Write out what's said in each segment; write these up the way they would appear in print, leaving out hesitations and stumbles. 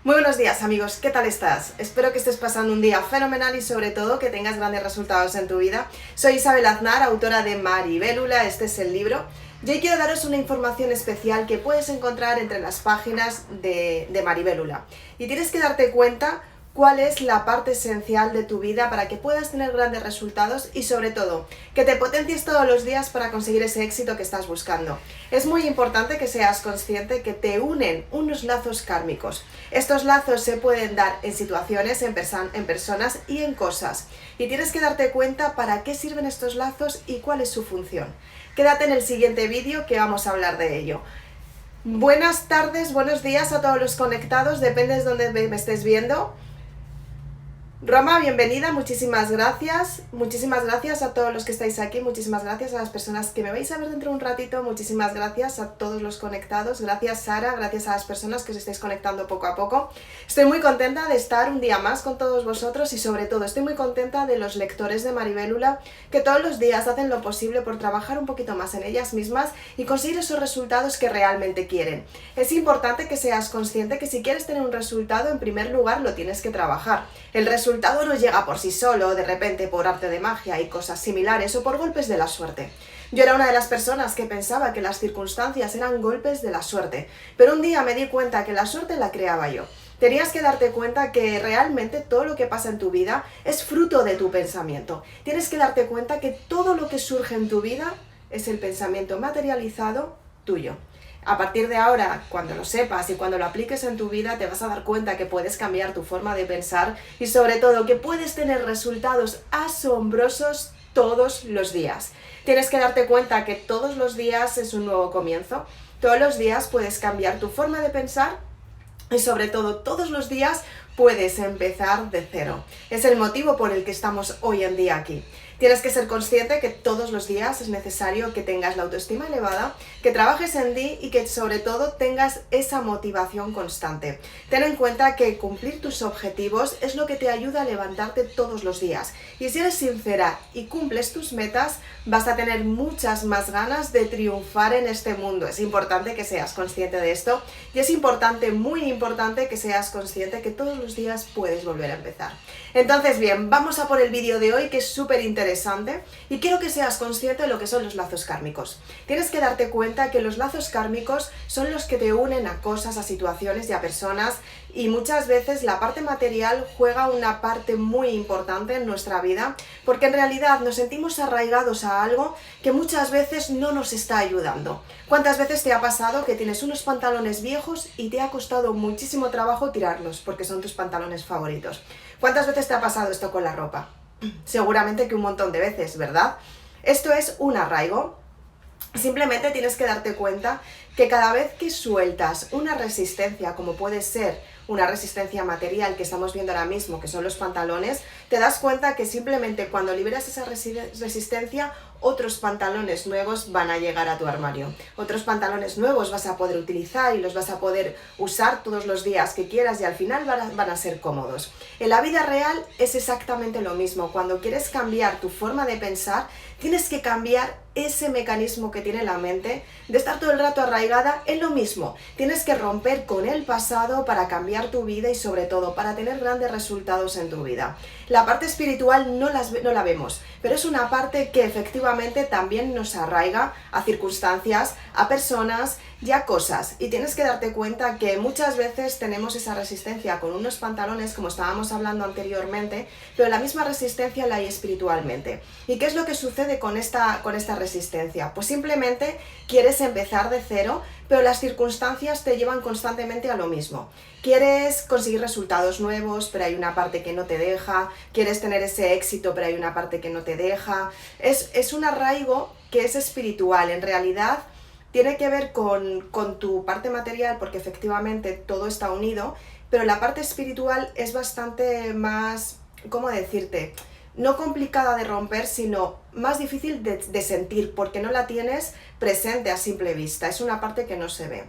Muy buenos días amigos, ¿qué tal estás? Espero que estés pasando un día fenomenal y sobre todo que tengas grandes resultados en tu vida. Soy Isabel Aznar, autora de Maribélula, este es el libro. Y hoy quiero daros una información especial que puedes encontrar entre las páginas de Maribélula. Y tienes que darte cuenta cuál es la parte esencial de tu vida para que puedas tener grandes resultados y sobre todo que te potencies todos los días para conseguir ese éxito que estás buscando. Es muy importante que seas consciente que te unen unos lazos kármicos. Estos lazos se pueden dar en situaciones, en personas y en cosas. Y tienes que darte cuenta para qué sirven estos lazos y cuál es su función. Quédate en el siguiente vídeo que vamos a hablar de ello. Buenas tardes, buenos días a todos los conectados, depende de dónde me estés viendo. Roma, bienvenida, muchísimas gracias a todos los que estáis aquí, muchísimas gracias a las personas que me vais a ver dentro de un ratito, muchísimas gracias a todos los conectados, gracias Sara, gracias a las personas que os estáis conectando poco a poco. Estoy muy contenta de estar un día más con todos vosotros y sobre todo estoy muy contenta de los lectores de Maribélula que todos los días hacen lo posible por trabajar un poquito más en ellas mismas y conseguir esos resultados que realmente quieren. Es importante que seas consciente que si quieres tener un resultado, en primer lugar lo tienes que trabajar. El resultado no llega por sí solo, de repente por arte de magia y cosas similares o por golpes de la suerte. Yo era una de las personas que pensaba que las circunstancias eran golpes de la suerte, pero un día me di cuenta que la suerte la creaba yo. Tenías que darte cuenta que realmente todo lo que pasa en tu vida es fruto de tu pensamiento. Tienes que darte cuenta que todo lo que surge en tu vida es el pensamiento materializado tuyo. A partir de ahora, cuando lo sepas y cuando lo apliques en tu vida, te vas a dar cuenta que puedes cambiar tu forma de pensar y sobre todo que puedes tener resultados asombrosos todos los días. Tienes que darte cuenta que todos los días es un nuevo comienzo. Todos los días puedes cambiar tu forma de pensar y sobre todo todos los días puedes empezar de cero. Es el motivo por el que estamos hoy en día aquí. Tienes que ser consciente que todos los días es necesario que tengas la autoestima elevada, que trabajes en ti y que sobre todo tengas esa motivación constante. Ten en cuenta que cumplir tus objetivos es lo que te ayuda a levantarte todos los días. Y si eres sincera y cumples tus metas, vas a tener muchas más ganas de triunfar en este mundo. Es importante que seas consciente de esto y es importante, muy importante, que seas consciente que todos los días puedes volver a empezar. Entonces bien, vamos a por el vídeo de hoy que es súper interesante y quiero que seas consciente de lo que son los lazos kármicos. Tienes que darte cuenta que los lazos kármicos son los que te unen a cosas, a situaciones y a personas y muchas veces la parte material juega una parte muy importante en nuestra vida porque en realidad nos sentimos arraigados a algo que muchas veces no nos está ayudando. ¿Cuántas veces te ha pasado que tienes unos pantalones viejos y te ha costado muchísimo trabajo tirarlos porque son tus pantalones favoritos? ¿Cuántas veces te ha pasado esto con la ropa? Seguramente que un montón de veces, ¿verdad? Esto es un arraigo. Simplemente tienes que darte cuenta que cada vez que sueltas una resistencia, como puede ser una resistencia material que estamos viendo ahora mismo, que son los pantalones, te das cuenta que simplemente cuando liberas esa resistencia, otros pantalones nuevos van a llegar a tu armario. Otros pantalones nuevos vas a poder utilizar y los vas a poder usar todos los días que quieras y al final van a ser cómodos. En la vida real es exactamente lo mismo. Cuando quieres cambiar tu forma de pensar, tienes que cambiar ese mecanismo que tiene la mente de estar todo el rato arraigada en lo mismo. Tienes que romper con el pasado para cambiar tu vida y sobre todo para tener grandes resultados en tu vida. La parte espiritual no la vemos, pero es una parte que efectivamente también nos arraiga a circunstancias, a personas y a cosas. Y tienes que darte cuenta que muchas veces tenemos esa resistencia con unos pantalones, como estábamos hablando anteriormente, pero la misma resistencia la hay espiritualmente. ¿Y qué es lo que sucede con esta resistencia? Pues simplemente quieres empezar de cero, pero las circunstancias te llevan constantemente a lo mismo. Quieres conseguir resultados nuevos, pero hay una parte que no te deja. Quieres tener ese éxito, pero hay una parte que no te deja. Es un arraigo que es espiritual. En realidad tiene que ver con tu parte material, porque efectivamente todo está unido, pero la parte espiritual es bastante más, ¿cómo decirte?, no complicada de romper, sino más difícil de sentir, porque no la tienes presente a simple vista. Es una parte que no se ve.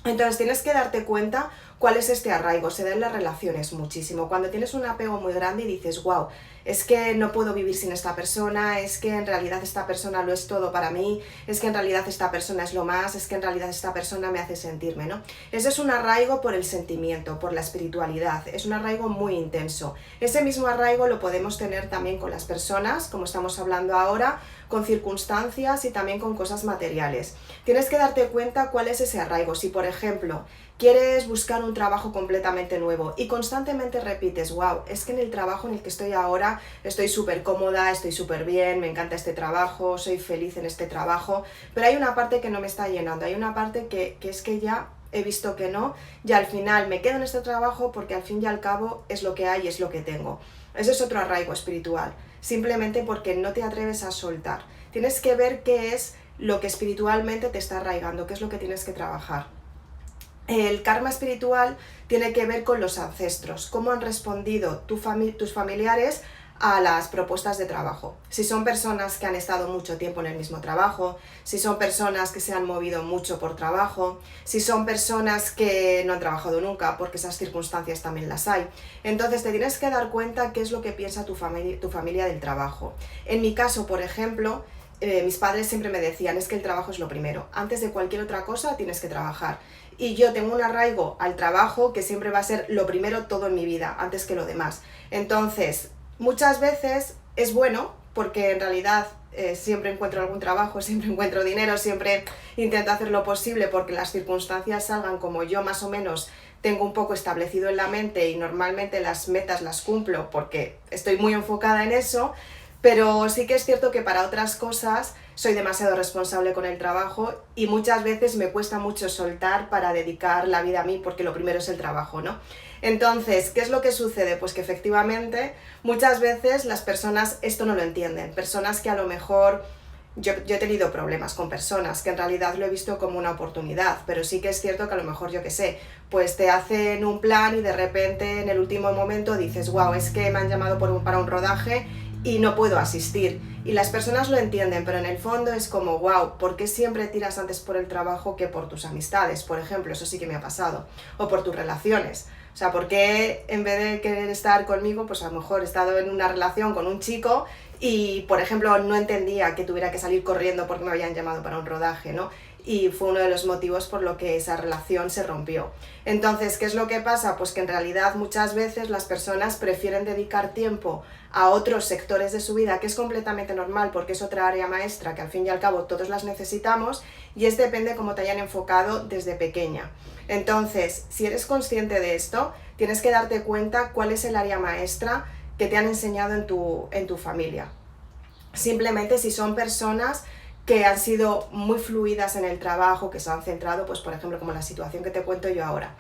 Entonces tienes que darte cuenta cuál es este arraigo. Se da en las relaciones muchísimo. Cuando tienes un apego muy grande y dices, wow, es que no puedo vivir sin esta persona, es que en realidad esta persona lo es todo para mí, es que en realidad esta persona es lo más, es que en realidad esta persona me hace sentirme, ¿no? Eso es un arraigo por el sentimiento, por la espiritualidad, es un arraigo muy intenso. Ese mismo arraigo lo podemos tener también con las personas, como estamos hablando ahora, con circunstancias y también con cosas materiales. Tienes que darte cuenta cuál es ese arraigo. Si, por ejemplo, quieres buscar un trabajo completamente nuevo y constantemente repites, wow, es que en el trabajo en el que estoy ahora estoy súper cómoda, estoy súper bien, me encanta este trabajo, soy feliz en este trabajo, pero hay una parte que no me está llenando, hay una parte que es que ya he visto que no, y al final me quedo en este trabajo porque al fin y al cabo es lo que hay, es lo que tengo. Eso es otro arraigo espiritual, simplemente porque no te atreves a soltar. Tienes que ver qué es lo que espiritualmente te está arraigando, qué es lo que tienes que trabajar. El karma espiritual tiene que ver con los ancestros, cómo han respondido tus familiares a las propuestas de trabajo. Si son personas que han estado mucho tiempo en el mismo trabajo, si son personas que se han movido mucho por trabajo, si son personas que no han trabajado nunca, porque esas circunstancias también las hay. Entonces te tienes que dar cuenta qué es lo que piensa tu familia del trabajo. En mi caso, por ejemplo, mis padres siempre me decían, es que el trabajo es lo primero. Antes de cualquier otra cosa tienes que trabajar. Y yo tengo un arraigo al trabajo que siempre va a ser lo primero todo en mi vida, antes que lo demás. Entonces, muchas veces es bueno, porque en realidad siempre encuentro algún trabajo, siempre encuentro dinero, siempre intento hacer lo posible porque las circunstancias salgan como yo más o menos tengo un poco establecido en la mente, y normalmente las metas las cumplo porque estoy muy enfocada en eso. Pero sí que es cierto que para otras cosas soy demasiado responsable con el trabajo y muchas veces me cuesta mucho soltar para dedicar la vida a mí, porque lo primero es el trabajo, ¿no? Entonces, ¿qué es lo que sucede? Pues que efectivamente muchas veces las personas esto no lo entienden. Personas que a lo mejor... Yo he tenido problemas con personas que en realidad lo he visto como una oportunidad, pero sí que es cierto que a lo mejor, yo qué sé, pues te hacen un plan y de repente en el último momento dices, wow, es que me han llamado para un rodaje y no puedo asistir. Y las personas lo entienden, pero en el fondo es como, wow, ¿por qué siempre tiras antes por el trabajo que por tus amistades? Por ejemplo, eso sí que me ha pasado. O por tus relaciones. O sea, ¿por qué en vez de querer estar conmigo, pues a lo mejor he estado en una relación con un chico y, por ejemplo, no entendía que tuviera que salir corriendo porque me habían llamado para un rodaje, ¿no? Y fue uno de los motivos por lo que esa relación se rompió. Entonces, ¿qué es lo que pasa? Pues que en realidad muchas veces las personas prefieren dedicar tiempo a otros sectores de su vida, que es completamente normal porque es otra área maestra que al fin y al cabo todos las necesitamos, y depende cómo te hayan enfocado desde pequeña. Entonces, si eres consciente de esto, tienes que darte cuenta cuál es el área maestra que te han enseñado en tu familia. Simplemente si son personas que han sido muy fluidas en el trabajo, que se han centrado, pues por ejemplo, como la situación que te cuento yo ahora.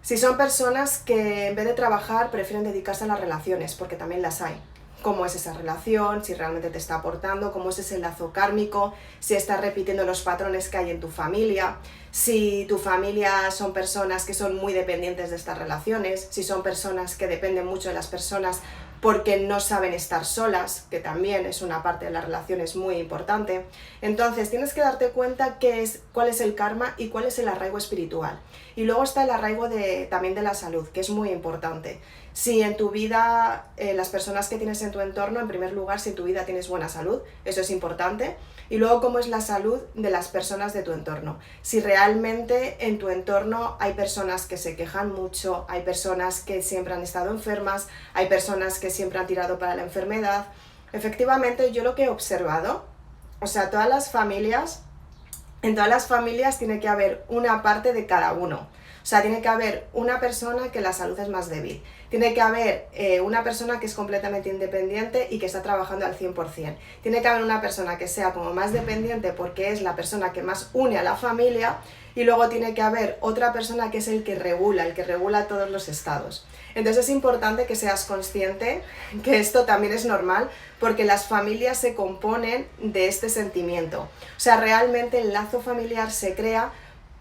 Si son personas que en vez de trabajar prefieren dedicarse a las relaciones, porque también las hay. Cómo es esa relación, si realmente te está aportando, cómo es ese lazo kármico, si estás repitiendo los patrones que hay en tu familia, si tu familia son personas que son muy dependientes de estas relaciones, si son personas que dependen mucho de las personas porque no saben estar solas, que también es una parte de las relaciones muy importante. Entonces tienes que darte cuenta cuál es el karma y cuál es el arraigo espiritual. Y luego está el arraigo también de la salud, que es muy importante. Si en tu vida, las personas que tienes en tu entorno, en primer lugar, si en tu vida tienes buena salud, eso es importante. Y luego, cómo es la salud de las personas de tu entorno. Si realmente en tu entorno hay personas que se quejan mucho, hay personas que siempre han estado enfermas, hay personas que siempre han tirado para la enfermedad. Efectivamente, yo lo que he observado, o sea, en todas las familias tiene que haber una parte de cada uno. O sea, tiene que haber una persona que la salud es más débil. Tiene que haber una persona que es completamente independiente y que está trabajando al 100%. Tiene que haber una persona que sea como más dependiente porque es la persona que más une a la familia. Y luego tiene que haber otra persona que es el que regula todos los estados. Entonces es importante que seas consciente que esto también es normal, porque las familias se componen de este sentimiento. O sea, realmente el lazo familiar se crea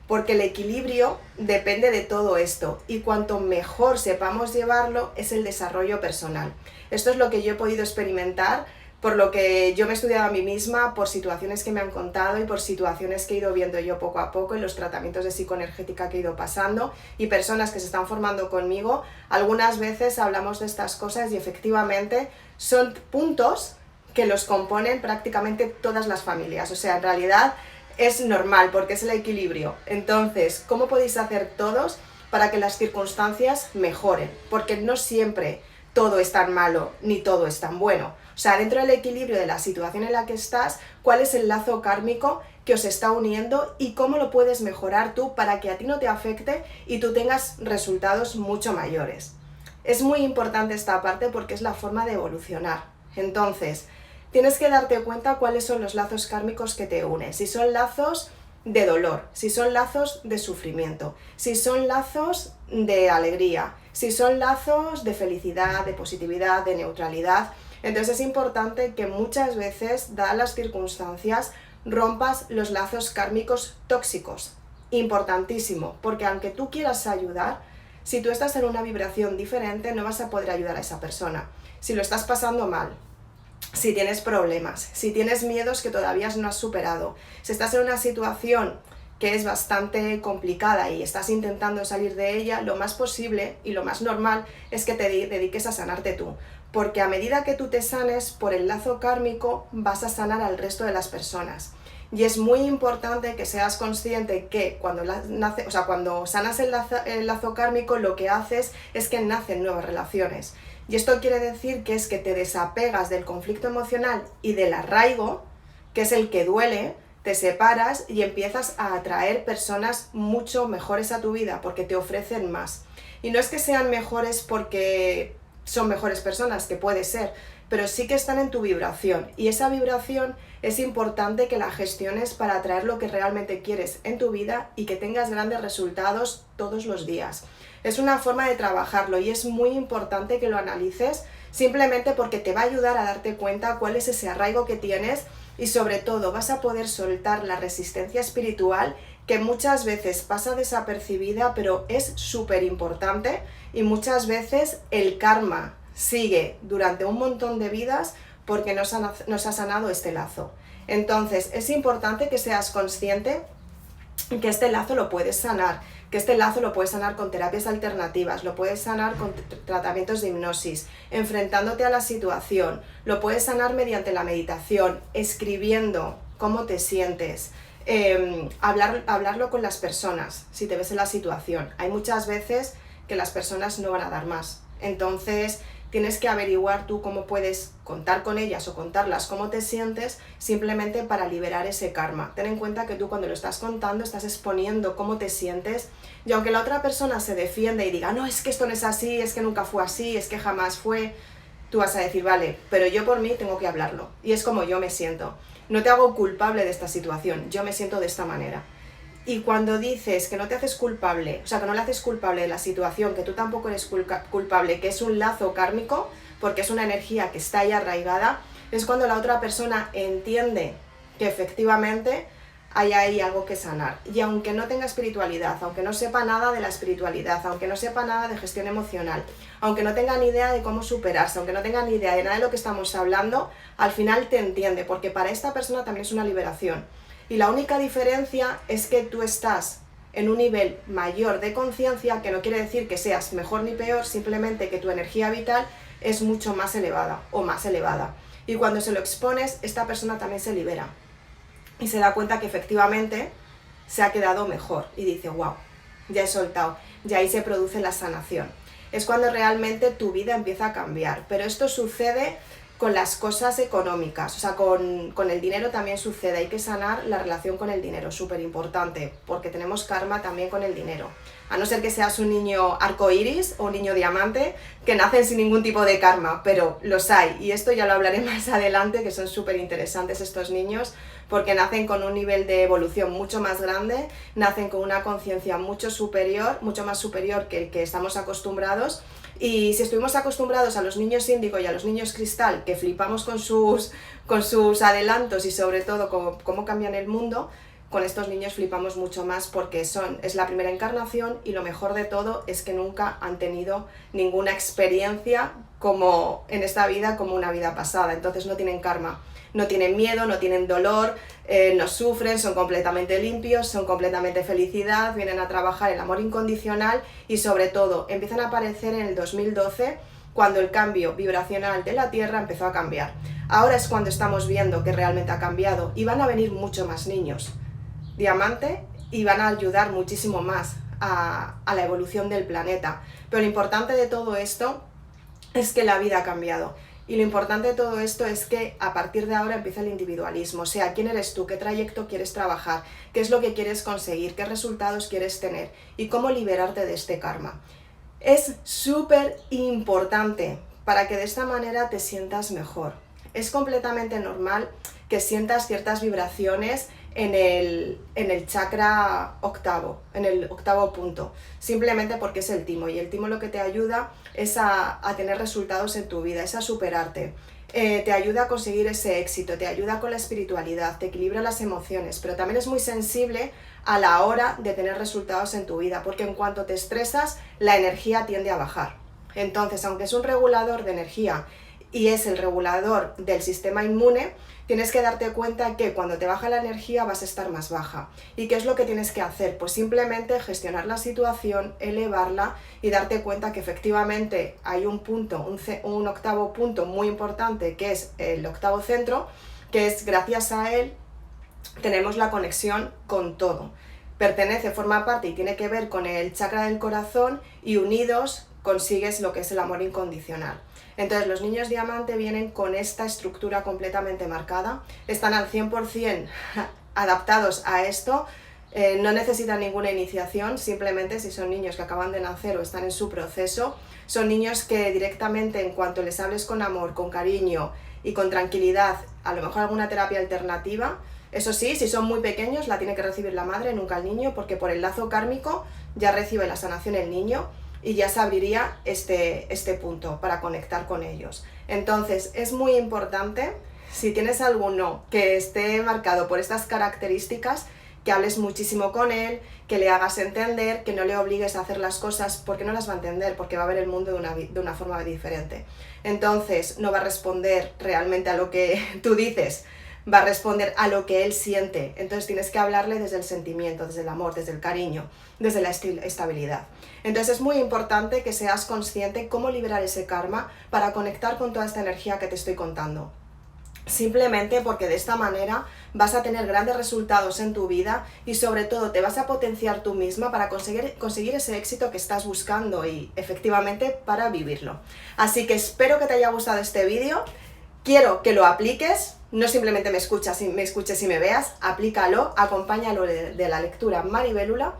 porque el equilibrio depende de todo esto, y cuanto mejor sepamos llevarlo es el desarrollo personal. Esto es lo que yo he podido experimentar por lo que yo me he estudiado a mí misma, por situaciones que me han contado y por situaciones que he ido viendo yo poco a poco en los tratamientos de psicoenergética que he ido pasando y personas que se están formando conmigo. Algunas veces hablamos de estas cosas y efectivamente son puntos que los componen prácticamente todas las familias. O sea, en realidad es normal porque es el equilibrio. Entonces, ¿cómo podéis hacer todos para que las circunstancias mejoren? Porque no siempre todo es tan malo ni todo es tan bueno. O sea, dentro del equilibrio de la situación en la que estás, ¿cuál es el lazo kármico que os está uniendo y cómo lo puedes mejorar tú para que a ti no te afecte y tú tengas resultados mucho mayores? Es muy importante esta parte porque es la forma de evolucionar. Entonces, tienes que darte cuenta cuáles son los lazos kármicos que te unen. Si son lazos de dolor, si son lazos de sufrimiento, si son lazos de alegría, si son lazos de felicidad, de positividad, de neutralidad. Entonces es importante que muchas veces, dadas las circunstancias, rompas los lazos kármicos tóxicos. Importantísimo, porque aunque tú quieras ayudar, si tú estás en una vibración diferente, no vas a poder ayudar a esa persona. Si lo estás pasando mal, si tienes problemas, si tienes miedos que todavía no has superado, si estás en una situación que es bastante complicada y estás intentando salir de ella, lo más posible y lo más normal es que te dediques a sanarte tú. Porque a medida que tú te sanes por el lazo kármico, vas a sanar al resto de las personas. Y es muy importante que seas consciente que cuando sanas el lazo kármico, lo que haces es que nacen nuevas relaciones. Y esto quiere decir que es que te desapegas del conflicto emocional y del arraigo, que es el que duele, te separas y empiezas a atraer personas mucho mejores a tu vida porque te ofrecen más. Y no es que sean mejores porque son mejores personas, que puede ser, pero sí que están en tu vibración. Y esa vibración es importante que la gestiones para atraer lo que realmente quieres en tu vida y que tengas grandes resultados todos los días. Es una forma de trabajarlo y es muy importante que lo analices simplemente porque te va a ayudar a darte cuenta cuál es ese arraigo que tienes y sobre todo vas a poder soltar la resistencia espiritual que muchas veces pasa desapercibida pero es súper importante y muchas veces el karma sigue durante un montón de vidas porque nos ha sanado este lazo. Entonces es importante que seas consciente que este lazo lo puedes sanar, que este lazo lo puedes sanar con terapias alternativas, lo puedes sanar con tratamientos de hipnosis, enfrentándote a la situación, lo puedes sanar mediante la meditación, escribiendo cómo te sientes, hablarlo con las personas, si te ves en la situación. Hay muchas veces que las personas no van a dar más, entonces tienes que averiguar tú cómo puedes contar con ellas o contarlas cómo te sientes simplemente para liberar ese karma. Ten en cuenta que tú cuando lo estás contando estás exponiendo cómo te sientes y aunque la otra persona se defiende y diga no, es que esto no es así, es que nunca fue así, es que jamás fue, tú vas a decir vale, pero yo por mí tengo que hablarlo y es como yo me siento. No te hago culpable de esta situación, yo me siento de esta manera. Y cuando dices que no te haces culpable, o sea, que no le haces culpable de la situación, que tú tampoco eres culpable, que es un lazo kármico, porque es una energía que está ahí arraigada, es cuando la otra persona entiende que efectivamente hay ahí algo que sanar. Y aunque no tenga espiritualidad, aunque no sepa nada de la espiritualidad, aunque no sepa nada de gestión emocional, aunque no tenga ni idea de cómo superarse, aunque no tenga ni idea de nada de lo que estamos hablando, al final te entiende, porque para esta persona también es una liberación. Y la única diferencia es que tú estás en un nivel mayor de conciencia, que no quiere decir que seas mejor ni peor, simplemente que tu energía vital es mucho más elevada o más elevada. Y cuando se lo expones, esta persona también se libera y se da cuenta que efectivamente se ha quedado mejor y dice, wow, ya he soltado, y ahí se produce la sanación. Es cuando realmente tu vida empieza a cambiar, pero esto sucede con las cosas económicas, o sea, con el dinero también sucede, hay que sanar la relación con el dinero, súper importante, porque tenemos karma también con el dinero. A no ser que seas un niño arcoíris o un niño diamante, que nacen sin ningún tipo de karma, pero los hay, y esto ya lo hablaré más adelante, que son súper interesantes estos niños, porque nacen con un nivel de evolución mucho más grande, nacen con una conciencia mucho más superior que el que estamos acostumbrados. Y si estuvimos acostumbrados a los niños índigo y a los niños cristal, que flipamos con sus adelantos y sobre todo cómo cambian el mundo, con estos niños flipamos mucho más porque es la primera encarnación y lo mejor de todo es que nunca han tenido ninguna experiencia como en esta vida como una vida pasada, entonces no tienen karma, no tienen miedo, no tienen dolor, no sufren, son completamente limpios, son completamente felicidad, vienen a trabajar el amor incondicional y sobre todo empiezan a aparecer en el 2012 cuando el cambio vibracional de la Tierra empezó a cambiar. Ahora es cuando estamos viendo que realmente ha cambiado y van a venir mucho más niños diamante y van a ayudar muchísimo más a la evolución del planeta. Pero lo importante de todo esto es que la vida ha cambiado. Y lo importante de todo esto es que a partir de ahora empieza el individualismo, o sea, quién eres tú, qué trayecto quieres trabajar, qué es lo que quieres conseguir, qué resultados quieres tener y cómo liberarte de este karma. Es súper importante para que de esta manera te sientas mejor. Es completamente normal que sientas ciertas vibraciones en el chakra octavo, en el octavo punto, simplemente porque es el timo, y el timo lo que te ayuda es a tener resultados en tu vida, es a superarte, te ayuda a conseguir ese éxito, te ayuda con la espiritualidad, te equilibra las emociones, pero también es muy sensible a la hora de tener resultados en tu vida, porque en cuanto te estresas, la energía tiende a bajar. Entonces, aunque es un regulador de energía y es el regulador del sistema inmune, tienes que darte cuenta que cuando te baja la energía vas a estar más baja. ¿Y qué es lo que tienes que hacer? Pues simplemente gestionar la situación, elevarla y darte cuenta que efectivamente hay un punto, un octavo punto muy importante, que es el octavo centro, que es gracias a él tenemos la conexión con todo. Pertenece, forma parte y tiene que ver con el chakra del corazón y unidos consigues lo que es el amor incondicional. Entonces los niños diamante vienen con esta estructura completamente marcada, están al 100% adaptados a esto, no necesitan ninguna iniciación, simplemente si son niños que acaban de nacer o están en su proceso, son niños que directamente en cuanto les hables con amor, con cariño y con tranquilidad, a lo mejor alguna terapia alternativa, eso sí, si son muy pequeños la tiene que recibir la madre, nunca el niño, porque por el lazo kármico ya recibe la sanación el niño, y ya se abriría este punto para conectar con ellos. Entonces es muy importante, si tienes alguno que esté marcado por estas características, que hables muchísimo con él, que le hagas entender, que no le obligues a hacer las cosas porque no las va a entender, porque va a ver el mundo de una forma diferente. Entonces no va a responder realmente a lo que tú dices, va a responder a lo que él siente. Entonces tienes que hablarle desde el sentimiento, desde el amor, desde el cariño, desde la estabilidad. Entonces es muy importante que seas consciente cómo liberar ese karma para conectar con toda esta energía que te estoy contando. Simplemente porque de esta manera vas a tener grandes resultados en tu vida y sobre todo te vas a potenciar tú misma para conseguir ese éxito que estás buscando y efectivamente para vivirlo. Así que espero que te haya gustado este vídeo. Quiero que lo apliques, no simplemente me escuches y me veas, aplícalo, acompáñalo de la lectura Maribélula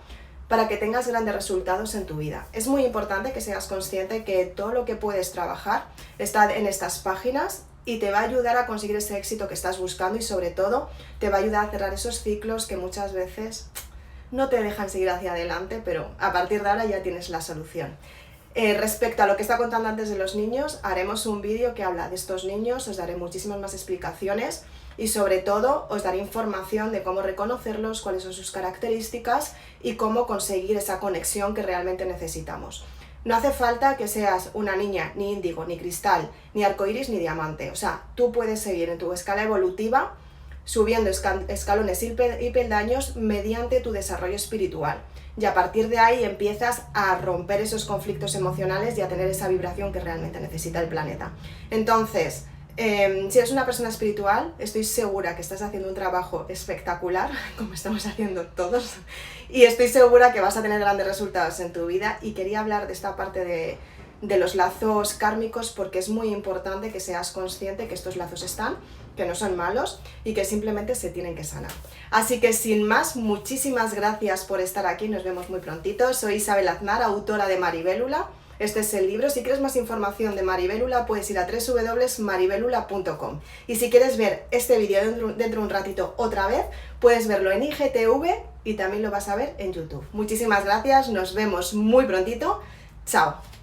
para que tengas grandes resultados en tu vida. Es muy importante que seas consciente que todo lo que puedes trabajar está en estas páginas y te va a ayudar a conseguir ese éxito que estás buscando y sobre todo te va a ayudar a cerrar esos ciclos que muchas veces no te dejan seguir hacia adelante, pero a partir de ahora ya tienes la solución. Respecto a lo que está contando antes de los niños, haremos un vídeo que habla de estos niños, os daré muchísimas más explicaciones y sobre todo os daré información de cómo reconocerlos, cuáles son sus características y cómo conseguir esa conexión que realmente necesitamos. No hace falta que seas una niña ni índigo, ni cristal, ni arcoiris, ni diamante. O sea, tú puedes seguir en tu escala evolutiva subiendo escalones y peldaños mediante tu desarrollo espiritual. Y a partir de ahí empiezas a romper esos conflictos emocionales y a tener esa vibración que realmente necesita el planeta. Entonces, si eres una persona espiritual, estoy segura que estás haciendo un trabajo espectacular, como estamos haciendo todos, y estoy segura que vas a tener grandes resultados en tu vida. Y quería hablar de esta parte de los lazos kármicos porque es muy importante que seas consciente que estos lazos están, que no son malos y que simplemente se tienen que sanar. Así que sin más, muchísimas gracias por estar aquí, nos vemos muy prontito. Soy Isabel Aznar, autora de Maribélula. Este es el libro. Si quieres más información de Maribélula puedes ir a www.maribelula.com. Y si quieres ver este vídeo dentro de un ratito otra vez, puedes verlo en IGTV y también lo vas a ver en YouTube. Muchísimas gracias, nos vemos muy prontito. Chao.